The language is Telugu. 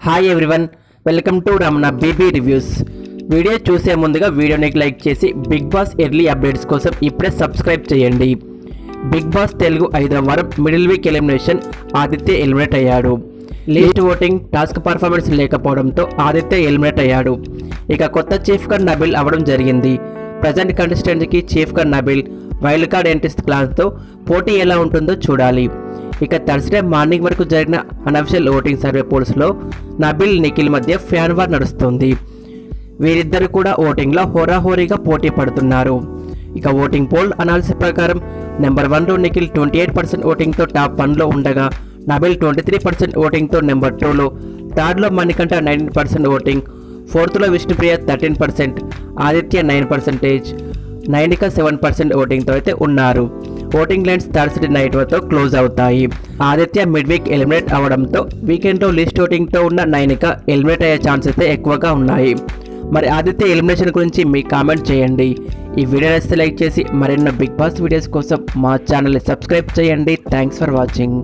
Hi everyone, welcome to Ramana baby reviews. Video చూసే ముందుగా వీడియోని లైక్ చేసి బిగ్ బాస్ ఎర్లీ అప్డేట్స్ కోసం ఇప్పుడే సబ్స్క్రైబ్ చేయండి. బిగ్ బాస్ తెలుగు 5వ వారం middle week elimination Aditya eliminate అయ్యాడు. లీస్ట్ ఓటింగ్ టాస్క్ పర్ఫార్మెన్స్ లేకపోవడంతో ఆదిత్య ఎలిమినేట్ అయ్యాడు. ఇక కొత్త చీఫ్గా నబిల్ అవ్వడం జరిగింది. ప్రజెంట్ కంటెస్టెంట్కి చీఫ్గా నబిల్ వైల్డ్ కార్డ్ ఎంట్రీస్ ప్లాన్తో పోటీ ఎలా ఉంటుందో చూడాలి. ఇక థర్స్డే మార్నింగ్ వరకు జరిగిన అనఫిషియల్ ఓటింగ్ సర్వే పోల్స్లో నబిల్ నిఖిల్ మధ్య ఫ్యాన్ వార్ నడుస్తుంది. వీరిద్దరు కూడా ఓటింగ్లో హోరాహోరీగా పోటీ పడుతున్నారు. ఇక ఓటింగ్ పోల్ అనాలిసిస్ ప్రకారం నెంబర్ 1లో నిఖిల్ 28% ఓటింగ్తో టాప్ 1లో ఉండగా నబిల్ 23% ఓటింగ్తో నెంబర్ 2లో, థర్డ్లో మణికంఠ 19% ఓటింగ్, ఫోర్త్లో విష్ణుప్రియ 13%, ఆదిత్య 9%, నైనిక 7% ఓటింగ్తో అయితే ఉన్నారు. ఓటింగ్ లైన్స్ థర్స్డే నైట్ వరకు క్లోజ్ అవుతాయి. ఆదిత్య మిడ్ వీక్ ఎలిమినేట్ అవడంతో వీకెండ్లో లిస్ట్ ఓటింగ్తో ఉన్న నైనిక ఎలిమినేట్ అయ్యే ఛాన్స్ అయితే ఎక్కువగా ఉన్నాయి. మరి ఆదిత్య ఎలిమినేషన్ గురించి మీ కామెంట్ చేయండి. ఈ వీడియో నచ్చితే లైక్ చేసి మరిన్ని బిగ్ బాస్ వీడియోస్ కోసం మా ఛానల్ని సబ్స్క్రైబ్ చేయండి. Thanks for watching.